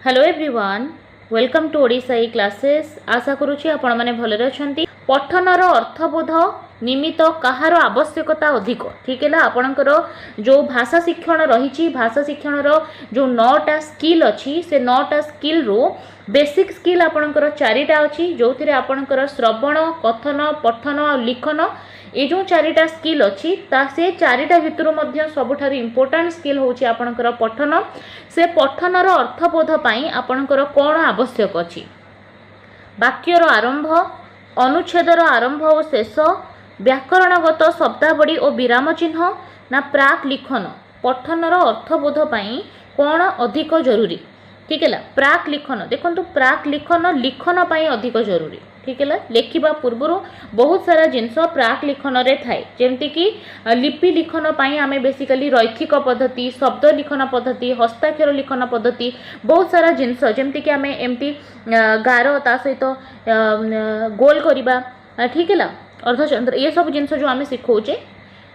Hello everyone, welcome to Odisha e classes. आशा करुँची आपण मैंने भलरे अछंती। पठनर अर्थबोध निमित्त कहार आवश्यकता अधिक ठीक है। आपणकर जो भाषा शिक्षण रही भाषा शिक्षण जो 9टा स्किल अच्छी से 9टा स्किल रो बेसिक स्किल आपणकर 4टा अच्छी जो थे आपणकर श्रवण कथन पठन और लिखन ये जो 4टा स्किल अच्छी से 4टा भितर सबुठार इम्पोर्टाट स्किल होची आपणकर पठन। से पठनर अर्थबोध पाई आपणकर कौन आवश्यक अच्छी वाक्यर आरंभ अनुच्छेदर आरंभ और शेष व्याकरणगत शब्दावली और विराम चिन्ह ना प्राक लिखन पठनर अर्थबोध पाई कौन अधिक जरूरी ठीक है। प्राक लिखन देखो प्राक लिखन लिखन पाई अधिक जरूरी ठीक है। लेखिबा पूर्व बहुत सारा जिनस प्राक लिखन रे थाए जेमती कि लिपि लिखन पाई आमे बेसिकली रैखिक पद्धति शब्द लिखन पद्धति हस्ताक्षर लिखन पद्धति बहुत सारा जिनस जेमती कि आमे एमती गार ता सहित गोल करिबा ठीक है अर्धचंद्र ये सब जिनस जो आमे सिखौचे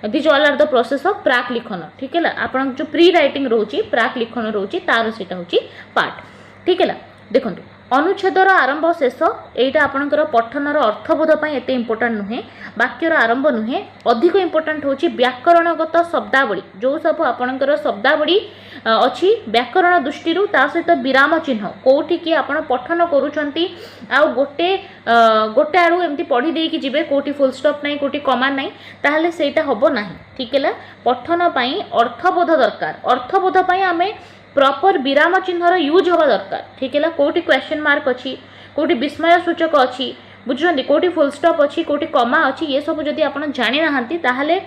these all are the process of प्राक लिखन ठीक है। आपन जो प्री राइटिंग रोची प्राक लिखन रोची तार सेटा होची पार्ट ठीक है। देखंतु अनुच्छेदर आरंभ शेष यहीटा आपणकर पठनर अर्थबोध पाई एते इम्पोर्टाट नुहे वाक्यर आरंभ नुहे अधिक इम्पोर्टाट होची व्याकरणगत शब्दावली जो सब आपणकर शब्दावली अच्छी व्याकरण दृष्टि ता सहित विराम चिन्ह कोठी कि आपण पठन करूचंती आ गोटे गोटे आड़ू एमती पढ़ी देकी जिबे कोठी फुल स्टॉप नहीं कोठी कमा नहीं ताहले सेटा हबो नाही ठीक है। पठन पाई अर्थबोध दरकार अर्थबोध पाई आमे प्रॉपर विराम चिन्हर यूज हवा दरकार ठीक है। कोटी क्वेश्चन मार्क अच्छी कोटी विस्मय सूचक अच्छी बुझुଛନ୍ତି कोटी फुल स्टॉप अच्छी कोटी कमा अच्छी ये सब जदि आपण जानि नाहंती ताहले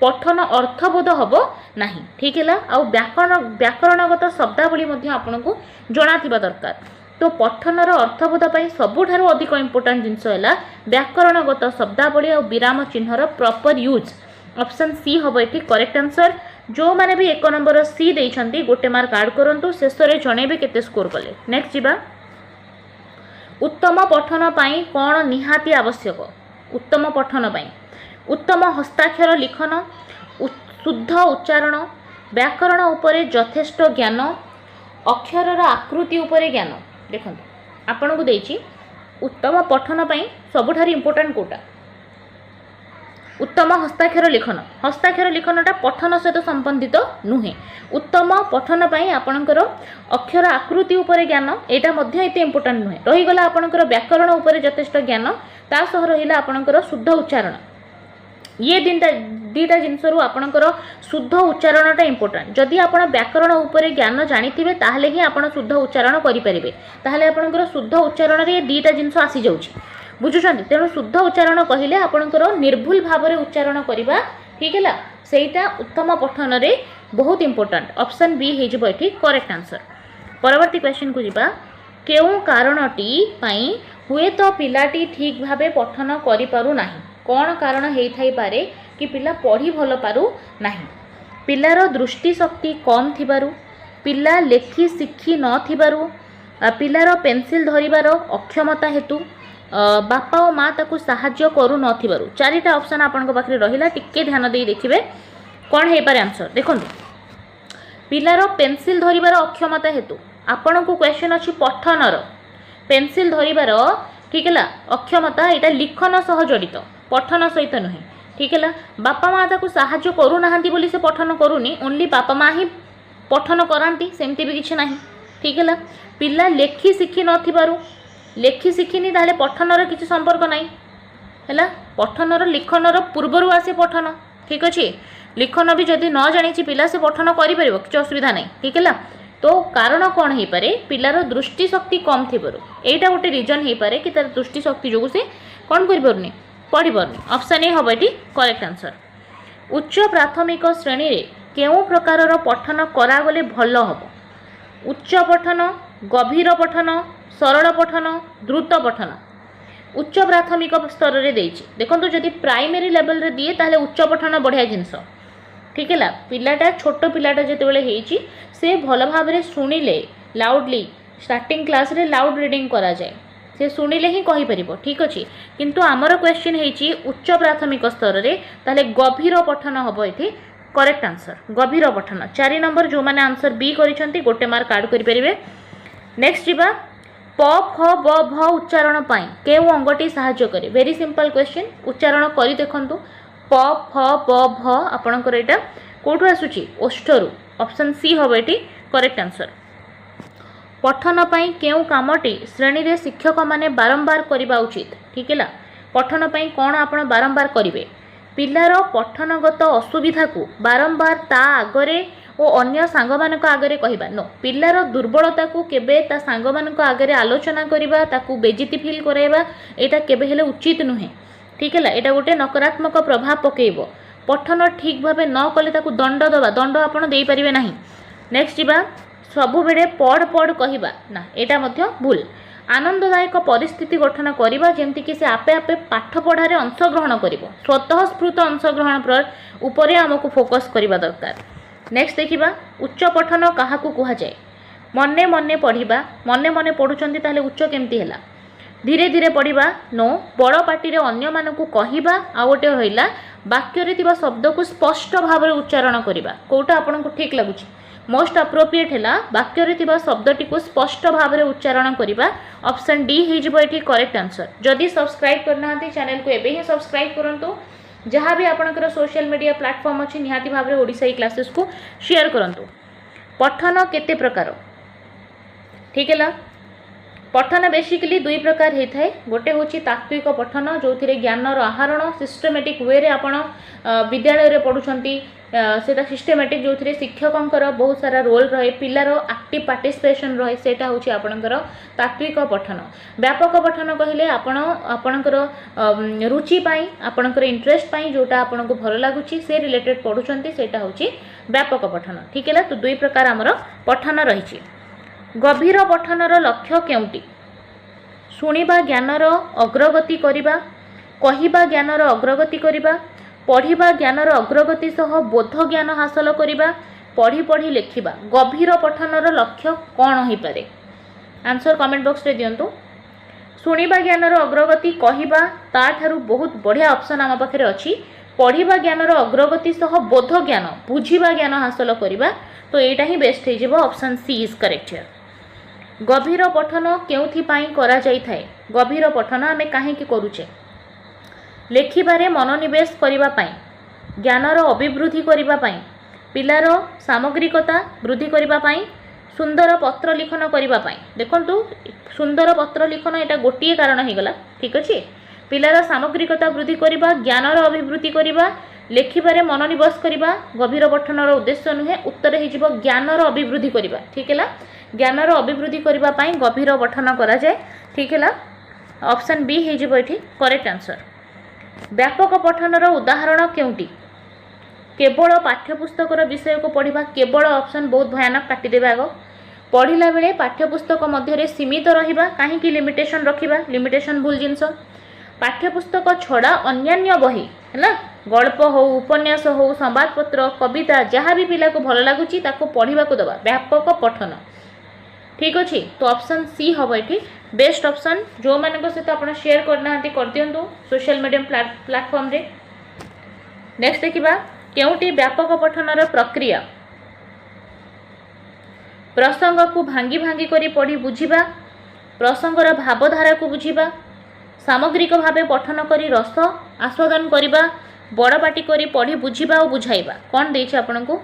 पठन अर्थबोध हबो नाही ठीक है। आ व्याकरणगत शब्दावली मध्ये आपनको जणाथिबा दरकार। तो पठनर अर्थबोध पाई सबुठारु अधिक इम्पोर्टेंट जिंस हैला व्याकरणगत शब्दावली और विराम चिन्हर प्रॉपर यूज ऑप्शन सी हबो एठी करेक्ट आंसर। जो माने भी 1 नंबर सी देइछंती गोटे मार्क ऐड करंतु शेष रे जणेबे केते स्कोर कले। नेक्स्ट जिबा उत्तम पठन पाई कोन निहाती आवश्यक उत्तम पठन पाई उत्तम हस्ताक्षर लिखन शुद्ध उच्चारण व्याकरण उपरे यथेष्ट ज्ञान अक्षरर आकृति उपरे ज्ञान। देखंतु आपन को देइछि उत्तम पठन पाई सबुठार इम्पोर्टेंट कोटा उत्तम हस्ताक्षर लिखनटा पठन सहित संबंधित नुहे। उत्तम पठन पाई आपणकर अक्षर आकृति उपरे ज्ञान एटा मध्य एते इम्पोर्टेंट नुहे। रहीगला आपणकर व्याकरण उपरे यथेष्ट ज्ञान ता सह रहिला आपणकर शुद्ध उच्चारण ये दीटा जिनसरू आपणकर शुद्ध उच्चारणटा इम्पोर्टेंट। जदि आपण व्याकरण उपरे ज्ञान जानिथिबे ताहले ही आपण शुद्ध उच्चारण करि परिबे ताहले आपणकर शुद्ध उच्चारण रे दीटा जिनस आसी जाउछि बुझुछंती। तेणु शुद्ध उच्चारण कहले आपणकर निर्भुल भाव में उच्चारण करवा ठीक है सेटा उत्तम पठन रे बहुत इम्पोर्टेंट ऑप्शन बी हे जिवो एठी करेक्ट आंसर। परवर्ती क्वेश्चन को जिबा केउ कारणटी पई हुए तो पिलाटी ठीक भाबे पठन करि पारु नाही कोन कारण हेइ थाई पारे कि पिला पढ़ी भल पारु नाही पिलार दृष्टि शक्ति कम थिबारु पिला लेखि शिखी न थिबारु पिलार पेंसिल धरिबार अक्षमता हेतु बापा और माँ ताकू साहाଯ୍य करू नथिबारु 4टा ऑप्शन आपन को पाखरे रहिला टिके ध्यान देई देखिबे कोन हे पारे आंसर। देखंतु पिलार पेंसिल धरिबार अक्षमता हेतु आपन को क्वेश्चन अछि पठनर पेंसिल धरिबार ठीक है अक्षमता एटा लिखन सह जड़ित पठन सहित नुहे ठीक है। बापा माँ ताकू साहाଯ୍य करू नाहंती बोली से पठन करूनी ओनली बापा माँ ही पठन करांती सेमती भी किछि नाही ठीक है। पिला लेखि शिखी नथिबारु लेखि शिखिनी ताहले पठनर किसी संपर्क नहीं है पठनर लिखनर पूर्वर आसे पठन ठीक अच्छे लिखन भी जदि न जानी पिला से पठन कर किसी असुविधा नहीं ठीक है। तो कारण कौन हो पारे पिलार दृष्टि शक्ति कम थी एटा गोटे रिजन हो पारे कि तार दृष्टि शक्ति जो से कौन कर पढ़ी पारनी ऑप्शन ए हम ये करेक्ट आंसर। उच्च प्राथमिक श्रेणी रे केउ प्रकार पठन करागले भल हम उच्च पठन गभीर पठन सरल पठन द्रुत पठन उच्च प्राथमिक स्तर रे देइछि देखंतु जदि प्राइमरी लेवल रे दिए ताहले उच्च पठन बढ़िया जिनस ठीक है। पिलाटा छोट पिलाटा जेते बेले हेइछि से भल भाव रे सुनिले लाउडली स्टार्टिंग क्लास रे लाउड रीडिंग करा जाए से सुनिले ही कहि परिबो ठीक अछि। किंतु हमर क्वेश्चन हेइछि उच्च प्राथमिक स्तर रे ताहले गभीर पठन हबो एठी करेक्ट आंसर गभीर पठन 4 नंबर जो माने आंसर बी करिसंती गोटे मार्क ऐड करि परिबे। नेक्स्ट जीवा प फ ब भ उच्चारण पाई केउ अंगटी साहाय्य करे वेरी सिंपल क्वेश्चन उच्चारण करी देखंतु प फ ब भ आपणकर एटा कोठु आसुची ओष्ठरु ऑप्शन सी होबो एटी करेक्ट आंसर पठन पाई केउ कामटी श्रेणी रे शिक्षक माने बारंबार करबा उचित ठीक है पठन पाई कोन आपण बारंबार करिवे पिलार पठनगत असुविधा को बारंबार ता आगरे ओ अन्य सांगमानक आगरे कहबा नो पिलार दुर्बलता को केबे ता सांगमानक आगरे आलोचना करबा ताकू बेजिति फील कराइबा एटा केबे हेले उचित नुहे ठीक है एटा गोटे नकारात्मक प्रभाव पकेइबो पठन ठीक भाबे न कले ताकू दंड दबा दंड आपण देई परिबे नाही नेक्स्ट जीवा सबु बेडे पढ़ पढ़ कहबा ना एटा मध्य भूल आनंददायक परिस्थिति गठन करबा जेमति कि से आपे आपे पाठ पढ़ारे अंशग्रहण करिवो स्वतः स्फूर्त अंशग्रहण पर उपरे हमकु फोकस करबा दरकार नेक्स्ट देखिबा उच्च पठन काहाकू कुहा जाय मने मने पढ़िबा मने मने पढुचंती ताले उच्च केमती हैला धीरे धीरे पढ़िबा नो बड़ पार्टी रे अन्य मानकू कहिबा आ गोटे रहिला वाक्य रे तिबा शब्द को स्पष्ट भाव रे उच्चारण करबा कोटा आपनको ठीक लागुची मोस्ट अप्रोप्रिएट हैला वाक्य रे तिबा शब्दटी को स्पष्ट भाव रे उच्चारण करबा ऑप्शन डी हे जिवो एठी करेक्ट आंसर जदी सब्सक्राइब करनाहांती चैनल को एबे ही सब्सक्राइब करंतु जहाँ भी आपणकर सोशल मीडिया प्लेटफॉर्म अच्छी निहाती भाव में ओडिशाई क्लासेस को शेयर करंतु पठन केते प्रकार ठीक है पठन बेसिकली दुई प्रकार होता है गोटे हूँ तात्विक पठन जो थी ज्ञानर आहरण सिस्टेमेटिक वे रे आपण विद्यालय रे पढ़ुछंती सेटा सिस्टेमेटिक जो थी शिक्षकंकर बहुत सारा रोल रहे पिलार एक्टिव पार्टिसिपेशन रहे सेटा हूँ आपणकर तात्विक पठन व्यापक पठन कहले आपणकर रुचि पाई आपणकर इंटरेस्ट पाई जोटा आपनको भल लागुची से रिलेटेड पढ़ुछंती सेटा हूँ व्यापक पठन ठीक है तो दुई प्रकार आमर पठन रही गभीर पठनर लक्ष्य केउटी शुणिबा ज्ञानर अग्रगति करिबा कहिबा ज्ञानर अग्रगति करिबा पढ़िबा ज्ञानर अग्रगति सह बोध ज्ञान हासिल करिबा पढ़ी पढ़ी लेखिबा गभीर पठनर लक्ष्य कौन हो पारे आंसर कमेंट बॉक्स रे दियंतु शुणिबा ज्ञानर अग्रगति कहिबा ता ठारू बहुत बढ़िया ऑप्शन आम पाखरे अछि पढ़िबा ज्ञानर अग्रगति सह बोध ज्ञान बुझिबा ज्ञान हासिल करिबा तो एटा ही बेस्ट हे जिवो option C is correct here गभीर पठन केउथि पाई करा जाई थाए गभीर पठन आमे काहे कि करूचे लेखिबारे मनोनिवेश करिबा पाई ज्ञानर अभिवृद्धि करिबा पाई पिलार सामग्रिकता वृद्धि करिबा पाई सुंदर पत्र लिखन करिबा पाई देखंतु सुंदर पत्र लिखन एटा गोटिए कारण हे गला ठीक अछि पिलार सामग्रिकता वृद्धि करिबा ज्ञानर अभिवृद्धि करिबा लेखिबारे मनोनिवेश करिबा गभीर पठनर उद्देश्य नुहे उत्तर हे जिवो ज्ञानर अभिवृद्धि करिबा ठीक हैला ज्ञानर अभिवृद्धि करिबा पाई गभीर पठन करा जाय ठीक हैला ऑप्शन बी हे जिवो एठी करेक्ट आंसर व्यापक पठनर उदाहरण केउटी केवल पाठ्यपुस्तकर विषय को पढ़िबा केवल ऑप्शन बहुत भयानक काटी देबा आगो पढ़िला बेले पाठ्यपुस्तक मध्य सीमित रहिबा काहे कि लिमिटेशन रखिबा लिमिटेशन भूल जिंस पाठ्यपुस्तक छड़ा अन्यान्य बही है गल्प हो उपन्यास हो संवादपत्र कविता जहाँ भी पिला को भल लगुच पढ़ा को दबा व्यापक पठन ठीक अच्छे तो ऑप्शन सी हम ये बेस्ट ऑप्शन जो मान सहित आप शेयर करना कर दिंतु सोशल मीडिया प्लेटफॉर्म रे नेक्स्ट देखा केउटी व्यापक पठनर प्रक्रिया प्रसंग को भांगी भांगी करी पढ़ी बुझिबा प्रसंगर भावधारा को बुझिबा सामग्रिक भावे पठन करी रस आस्वादन करिबा बड़ पाटी करी पढ़ी बुझिबा और बुझाइबा कौन देछि आपनकु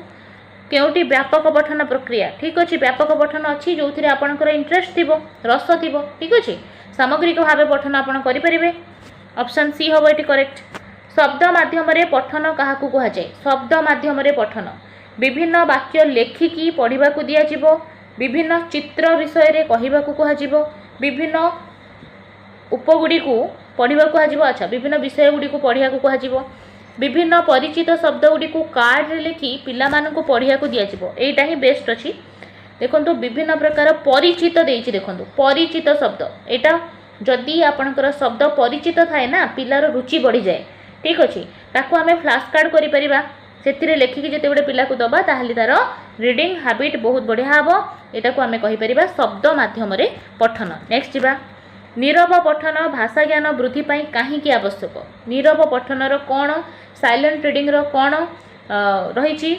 केउटी व्यापक पठन प्रक्रिया ठीक अच्छे व्यापक पठन अच्छी जो थी आपंकर इंटरेस्ट थी रस थी ठीक अच्छे सामग्रिक भावे पठन आपड़ करेंगे ऑप्शन सी हम ये करेक्ट शब्द माध्यम पठन क्या कहुए शब्द माध्यम पठन विभिन्न वाक्य लेखिकी पढ़ा दिज्व विभिन्न चित्र विषय कहवा विभिन्न उपगुड़ी को पढ़ा कह अच्छा विभिन्न विषय गुड़ी को पढ़ा कह विभिन्न परिचित शब्द गुड़ी को कार्ड रे लिखि पिला मानकु पढ़िया को दियाजिवो एटा ही बेस्ट अछि देखंतु विभिन्न प्रकार परिचित देछि देखंतु परिचित शब्द एटा जदि आपनकर शब्द परिचित थाए ना पिलार रुचि बढ़ी जाए ठीक अछि ताको हमें फ्लैश कार्ड करि परिबा सेतिरे लेखिकि जते बडे पिला को दबा ताहली तार रीडिंग हैबिट बहुत बढ़िया हबो एटा को हमें कहि परिबा शब्द माध्यम रे पठन नेक्स्ट जिबा नीरव पठन भाषा ज्ञान वृद्धि पाई काहीकि आवश्यक नीरव पठनर कौन साइलेंट रीडिंग रो कौन रही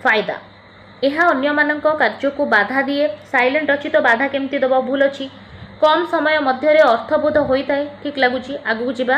फायदा ଏହା ଅନ୍यମାନଙ୍କ କାର୍ଯ୍ୟକୁ ବାଧା दिए साइलेंट अच्छी तो बाधा केमती दब भूल अच्छी कम समय मध्य अर्थबोध होता है ठीक लगुच आगू जावा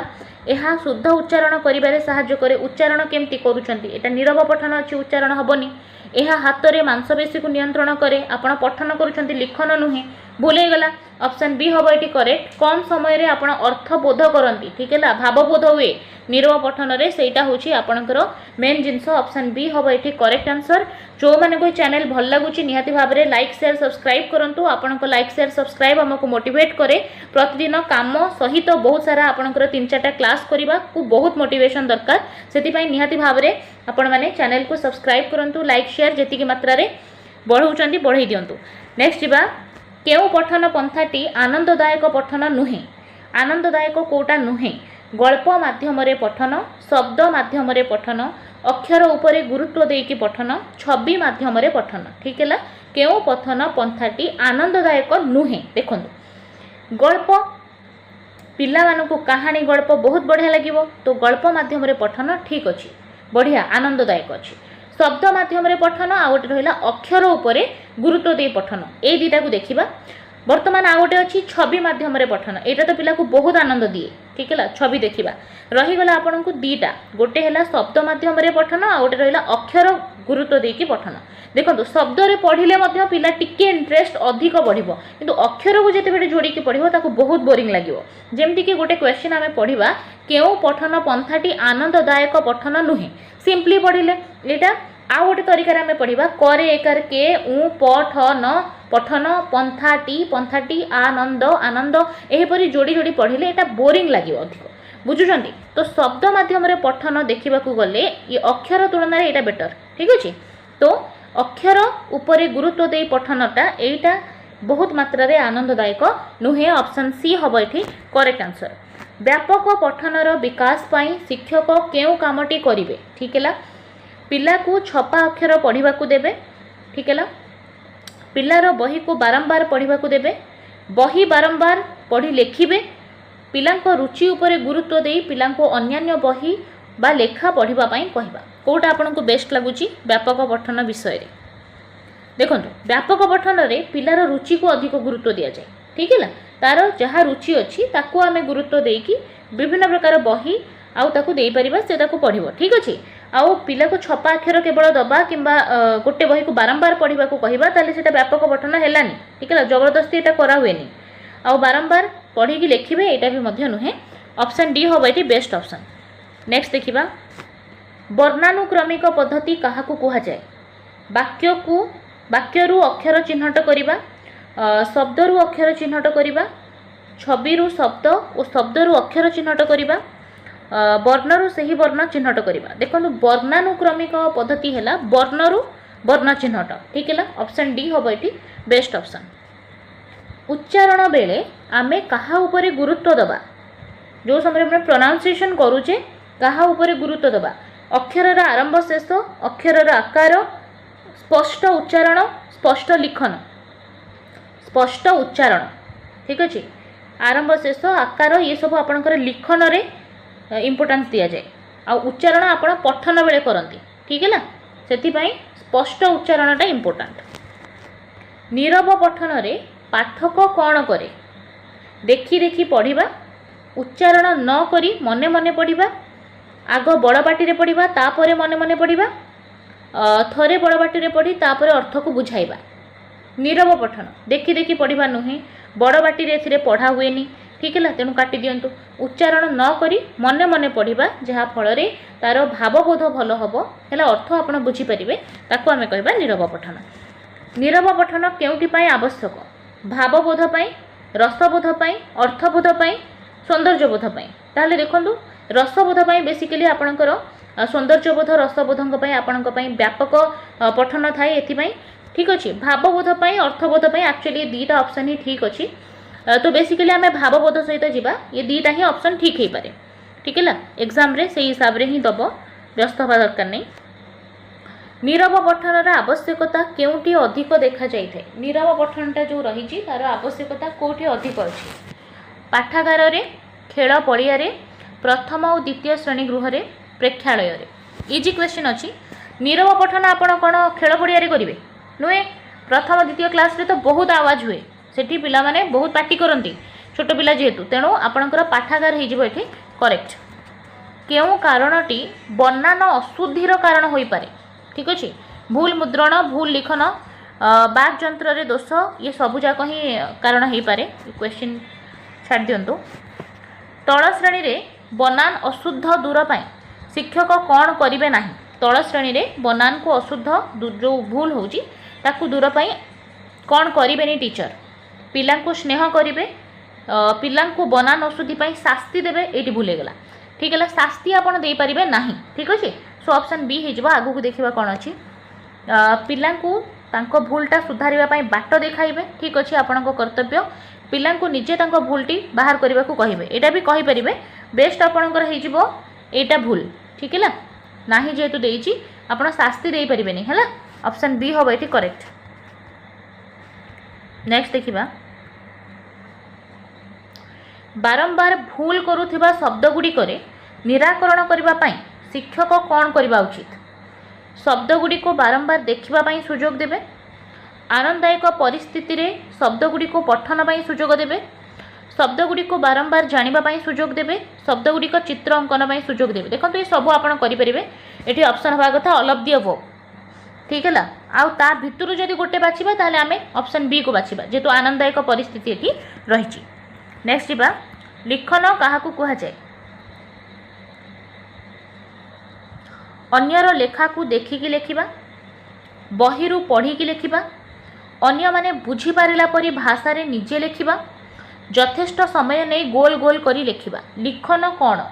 यह शुद्ध उच्चारण करिबारे साहाय्य करे उच्चारण केमती करूछंती एटा नीरव पठन अच्छी उच्चारण हबनी यह हाथ में मांसपेशी को नियंत्रण करे आपण पठन करूछंती लिखन नुहे भूल गला ऑप्शन बी हम ये करेक्ट कम समय रे आपण अर्थबोध करती ठीक है भावबोध हुए नीरव पठन रे सेटा होची आपणकर मेन जिनस ऑप्शन बी हम ये करेक्ट आंसर जो मैंने कोई चैनल भल लगुच निहाती भाव में लाइक शेयर सब्सक्राइब करंतु आपणको लाइक शेयर सब्सक्राइब हमको मोटिवेट करे प्रतिदिन काम सहित बहुत सारा आपणकर 3-4टा क्लास करबा को बहुत मोटिवेशन दरकार से निहाती भाव में आपण माने चैनल को सब्सक्राइब करंतु लाइक शेयर जेतिकी मात्रा रे बढ़ाउछंती बढ़ाई दियंतु नेक्स्ट जीवा केउ पठन पंथाटी आनंददायक पठन नुहे आनंददायक कोटा नुहे गल्प माध्यम रे पठन शब्द माध्यम रे पठन अक्षर उपरे गुरुत्व देकी पठन छवि माध्यम रे पठन ठीक है केउ पठन पंथाटी आनंददायक नुहे देखंतु गल्प पिला मानकु कहानी गल्प बहुत बढ़िया लागिवो तो गल्प माध्यम रे पठन ठीक अछि बढ़िया आनंददायक अछि शब्द माध्यम रे पठन आ गोटे रहिला अक्षर उपरे गुरुत्व दे पठन ए दुटा को देखिबा वर्तमान आ गोटे अछि छवि माध्यम रे पठन एटा तो पिला को बहुत आनंद दिए ठीक है छवि देखिबा रही गला आपन को दीटा गोटे हैला शब्द माध्यम रे पठन आ गोटे रहिला अक्षर गुरुत्व देकी पठन देखो शब्द रे पढ़िले मध्य पिला टिके इंटरेस्ट अधिक बढ़िबो किंतु अक्षर को जेते बेटे जोड़ी के पढ़िबो ताको बहुत बोरिंग लागिवो जेमति कि गोटे क्वेश्चन आमे पढ़िबा केउ पठन पंथाटी आनंददायक पठन नुहे सिंपली पढ़िले एटा आ गोटे तरीका आमे पढ़िबा करे एकर के उ पठन पठन पंथाटी आनंद आनंद एहीपरि जोड़ी जोड़ी पढ़िले एटा बोरिंग लागिवो अधिक बुझुचंती तो शब्द माध्यम रे पठन देखिबा को गले ये अक्षर तुलना रे एटा बेटर ठीक अछि तो अक्षर उपरे गुरुत्व दे पठनटा एटा बहुत मात्रा रे आनंददायक नुहे ऑप्शन सी हम एठी करेक्ट आंसर व्यापक पठनर विकास पाई शिक्षक केउ कामटी करिवे ठीक है पिला को छपा अक्षर पढ़िबा को देबे ठीक है पिलार बही को बारंबार पढ़िबा को देबे बही बारंबार पढ़ी लेखिबे पिलांको रुचि उपरे गुरुत्व देई पिलांको अन्यान्य बही बा लेखा पढ़िबा पाई कहबा कोटा आपन को बेस्ट लागुची व्यापक पठन विषय रे देखंतु व्यापक पठन रे पिलार रुचि को अधिक गुरुत्व दिया जाए ठीक है तार जहाँ रुचि अच्छी ताकू आमे गुरुत्व देकी विभिन्न प्रकार बही आउ ताकू देई परिबा से ताकू पढ़िबो ठीक अछि आउ पिला को छपा अक्षर केवल दबा किंबा गोटे बही को बारंबार पढ़िबा को कहबा ताले सेटा व्यापक पठन हेलानी ठीक है जबरदस्ती एटा करा हुएनी आउ बारंबार पढ़ी की लिखिबे एटा भी मध्य नुहे ऑप्शन डी होबा एटी बेस्ट ऑप्शन नेक्स्ट देखिबा वर्णानुक्रमिक पद्धति काहाकू कुहा जाए वाक्यरू अक्षर चिन्हट करिबा शब्दरू अक्षर चिन्हट करिबा छविरू शब्द और शब्दरू अक्षर चिन्हट करिबा वर्णरू सही वर्ण चिन्हट करिबा देखंतु वर्णानुक्रमिक पद्धति हैला वर्णरू वर्ण चिन्हट ठीक है ऑप्शन डी होबा एटी बेस्ट ऑप्शन उच्चारण बेले आमे कहा उपरे गुरुत्व दबा जो समय हम प्रोनाउंसिएशन करूचे कहा उपरे गुरुत्व दबा अक्षरर आरंभ शेष अक्षरर आकार स्पष्ट उच्चारण स्पष्ट लिखन स्पष्ट उच्चारण ठीक अच्छे आरंभ शेष आकार ये सब आपणकर लिखन रे इम्पोर्टेंस दिया जाए आ उच्चारण आपण पठन बेले करती ठीक है ना से स्पष्ट उच्चारणटा इम्पोर्टेंट नीरव पठन रे पाठक कौन करे देखी देखी पढ़िबा उच्चारण न करी मने मने पढ़िबा आग बड़ पाटी रे पढ़िबा तापरे मने मने पढ़िबा थरे बड़ पाटी रे पढ़ी तापरे अर्थ को बुझाइबा नीरव पठन देखी देखी पढ़िबा नुहे बड़ पाटी रे एथिरे पढ़ा हुएनी ठीक है तेणु काटी दियंतु उच्चारण न करी मने मने पढ़िबा जहा फल रे तार भावबोध भल हबो हेला अर्थ आपण बुझी परिबे ताको आमे कहबा नीरव पठन नीरव पठन केउटी पई आवश्यक भावबोध पाई रसबोध पाई अर्थबोध पाई सौंदर्यबोध पाई ताहले देखंतु रसबोध पाई बेसिकली आपणकर सौंदर्यबोध रसबोधंक पाई आपणक पाई व्यापक पठन थाए एथि पाई ठीक अछि भावबोध पाई अर्थबोध पाई एक्चुअली दीटा ऑप्शन ही ठीक अछि तो बेसिकली आमे भावबोध सहित जिबा ये दीटा ही ऑप्शन ठीक हे पारे ठीक है एग्जाम रे से हिसाब रे ही दबो व्यस्त होबा दरकार नहीं नीरव पठनर आवश्यकता केउटी अधिक देखा जाइए नीरव पठनटा जो रही तार आवश्यकता कौटी अधिक अच्छी पाठागार रे खेल पड़िया रे प्रथम और द्वितीय श्रेणी गृह प्रेक्षालय रे इजी क्वेश्चन अच्छी नीरव पठन आपण कौन खेल पड़िया रे करेंगे नुहे प्रथम द्वितीय क्लास रे तो बहुत आवाज हुए सेठी पिला माने बहुत पार्टी करती छोट पिला जेहेतु तेणु आपणकर पाठागार हो करेक्ट केउ कारणटी बनान अशुद्धिर कारण हो पारे ठीक अच्छे भूल मुद्रण भूल लिखन बाक जंत्र रे दोष ये सबुजाक ही कारण हो पारे क्वेश्चन छाड़ दिंतु तल श्रेणी रे बनान अशुद्ध दूर पाई शिक्षक कौन करेंगे ना तल श्रेणी रे बनान को अशुद्ध जो भूल होची ताकू दूर पाई कौन करेंगे टीचर पिला को स्नेह करेंगे पिला को बनान अशुद्धि पाई शास्ति देवे ये भूलेगला ठीक है शास्ति आपड़ दे पारे ना ठीक अच्छे सो ऑप्शन बी हो आगू देखा कौन अच्छी पिला को भूलटा सुधार बाट देखाइबे ठीक अच्छे आपण कर्तव्य पिला निजे भूलटी बाहर करने को कहे यहाँ भी कहींपर बेस्ट आपणकर होटा भूल ठीक है ना जेहेतु देती आप शास्ति दे पारे है ऑप्शन बी हम ये करेक्ट नेक्स्ट देखा बारंबार भूल करुथिबा शब्द गुड़िक निराकरण करने शिक्षक कौन करवा उचित शब्द गुड़िक बारंबार देखापी सुजोग देवे आनंददायक परिस्थिति रे शब्द गुड़िक पठन पाई सुजोग देवे शब्द गुड़िक बारंबार जानापी सुजोग देवे शब्द गुड़िक चित्र अंकन पाई सुजोग देवे देखो ये सब आप करेंगे ये ऑप्शन हवा कथा ऑल ऑफ द अबव ठीक है आउ ता भितरु जदि गोटे बाछिबा ताले आमे ऑप्शन बी को बाछिबा जेतु आनंददायक परिस्थिति एठी रहिछि नेक्स्ट जीवा लिखन काहाकू कुहा जाय अन्यर लेखा को देखिकी लेखिबा बहिरु पढ़िकी लेखिबा अन्य माने बुझी पारिला परी भाषा रे निजे लेखिबा यथेष्ट समय नहीं गोल गोल करी लेखिबा लिखन कौन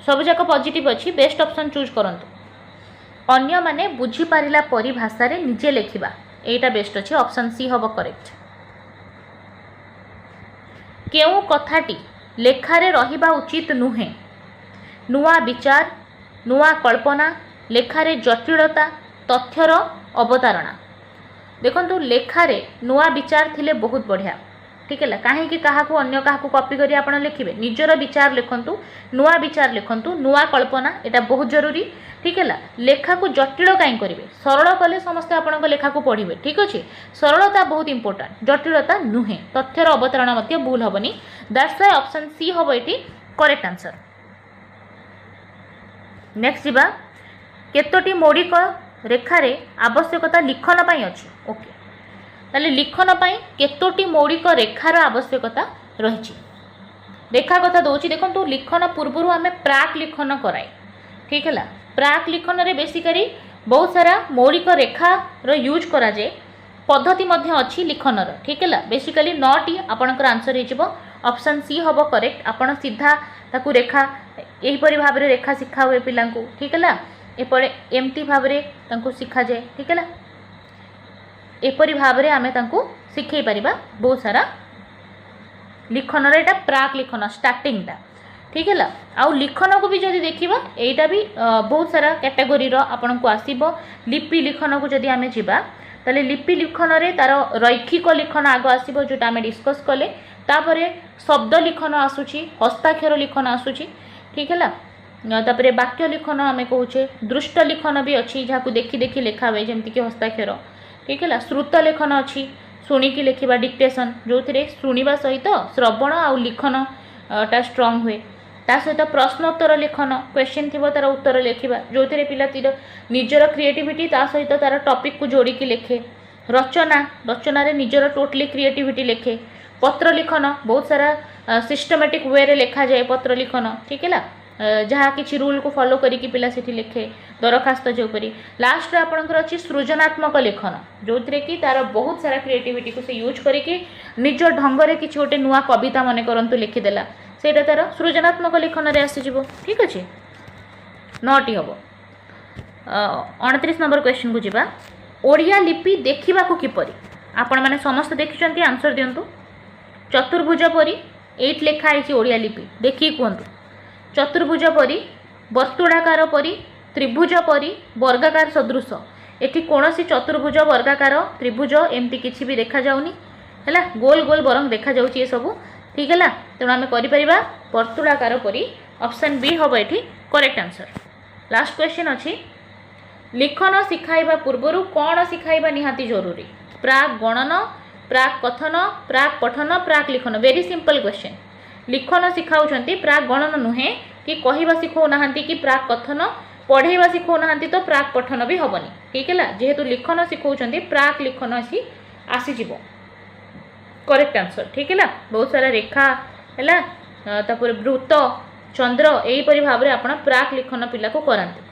सब जाक पॉजिटिव अच्छी बेस्ट ऑप्शन चूज करंतु अन्य माने बुझी पारिला परी भाषा रे निजे लेखिबा एटा बेस्ट अच्छे ऑप्शन सी हम करेक्ट केउ कथाटी लेखारे रहिबा उचित नुहे नुआ विचार नुआ कल्पना लेखारे जटिलता तथ्यर अवतारणा देखंतु लेखारे नुआ विचार थिले बहुत बढ़िया ठीक है कहीं क्या अन्य क्या कॉपी करी आप लिखे निजर विचार लिखंतु नुआ विचार लिखंतु नुआ कल्पना यहाँ बहुत जरूरी ठीक है लेखा को जटिल कहीं करेंगे सरल कले समस्ते आपण लेखा को पढ़े ठीक अच्छे सरलता बहुत इंपोर्टाट जटिलता नुहे तथ्यर अवतरण भूल हेनी दैट्स व्हाई ऑप्शन सी हम ये करेक्ट आंसर नेक्स्ट जीवा केतोटी मौलिक रेखारे आवश्यकता लिखन पाई अच्छी ओके ताले लिखन पाई केतोटी मौलिक रेखार आवश्यकता रही रेखा कथा दौची देखो लिखन पूर्व आम प्राक लिखन कराए ठीक है प्राक लिखन रे बेसिकली बहुत सारा मौलिक रेखार यूज करा जाए पद्धति अच्छी लिखनर ठीक है बेसिकली 9टी आपणकर आंसर हो ऑप्शन सी हम करेक्ट आपण सीधा ताकू रेखा यहीपरि भाव में रेखा शिखा हुए पिला ठीक है एपटे एमती भाव में शिखा जाए ठीक है एपरी भाव में आमे तांको शिखई पारिबा बहुत सारा लिखन रे एटा प्राक लिखन स्टार्टिंग टा ठीक है आउ लिखन को भी जदि देखिबा एटा भी बहुत सारा कैटेगरी रो आपन को आसीबो लिपि लिखन को जदि आमे जिबा ताले लिपि लिखन रे तार रैखिक लिखन आगो आसीबो जोटा आमे डिस्कस कले तापरे शब्द लिखन आसुची हस्ताक्षर लिखन आसुची ठीक है तापरे वाक्य लिखन आमे कहूचे दृष्ट लिखन भी अच्छी जहाँ को देखी देखी लेखा हुए जमती कि हस्ताक्षर ठीक है श्रुत लेखन अच्छी शुणिकी लेखा डिक्टेसन जो थे शुणा सहित श्रवण आउ लिखन टा स्ट्रंग हुए ता सहित प्रश्नोत्तर लेखन क्वेश्चन थी तार उत्तर लिखा जो थे पिला निजर क्रिएटिविटी ता सहित तार टॉपिक को जोड़िकी लेखे रचना रचना रे निजर टोटली क्रिएटिविटी लेखे पत्र लिखन बहुत सारा सिस्टमेटिक वे रे लेखा जाए पत्र लिखन ठीक है जहाँ किसी रूल को फॉलो करिकी पिला सेठी लिखे दरखास्त जो परी लास्ट आपणकर अच्छी सृजनात्मक लेखन जो थे कि तार बहुत सारा क्रिएटिविटी को से यूज करके निज ढंग किसी गोटे नुआ कविता मन करंतु लिखिदेला सेटा तार सृजनात्मक लेखन रे आसीजिवो ठीक अच्छे 9टी हम 29 नंबर क्वेश्चन को जीवा ओडिया लिपि देखा किपरि आपण माने समस्त देखिछंती आंसर दियंतु चतुर्भुज परी 8 लेखा है ओडिया लिपि देखिए कहतु चतुर्भुज परी वर्तुड़ाकार परी त्रिभुज परी वर्गाकार सदृश एठी कौनसी चतुर्भुज वर्गाकार त्रिभुज एमती किसी भी देखा जाउनी है गोल गोल बरंग देखा जाउची ये सब ठीक है तेणु आम कर वर्तुड़ाकार परी ऑप्शन बी हम ये करेक्ट आंसर लास्ट क्वेश्चन अच्छी लिखन शिखाइबा पूर्वरु कौन शिखाइबा निहाती जरूरी प्राक गणन प्राक कथन प्राक पठन प्राक लिखन वेरी सिंपल क्वेश्चन लिखन शिखाउछंती प्राक गणन नुहे कि कहवा शिखौ नाहांती कि प्राक कथन पढ़ेवा शिखौ नाहांती तो प्राक पठन भी हबनी ठीक है जेहेतु लिखन शिखौछंती प्राक लिखन आसी जीवो करेक्ट आंसर ठीक है बहुत सारा रेखा है तापर वृत्त चंद्र यहीपरि भाव में आप प्राक लिखन पिला को करांती।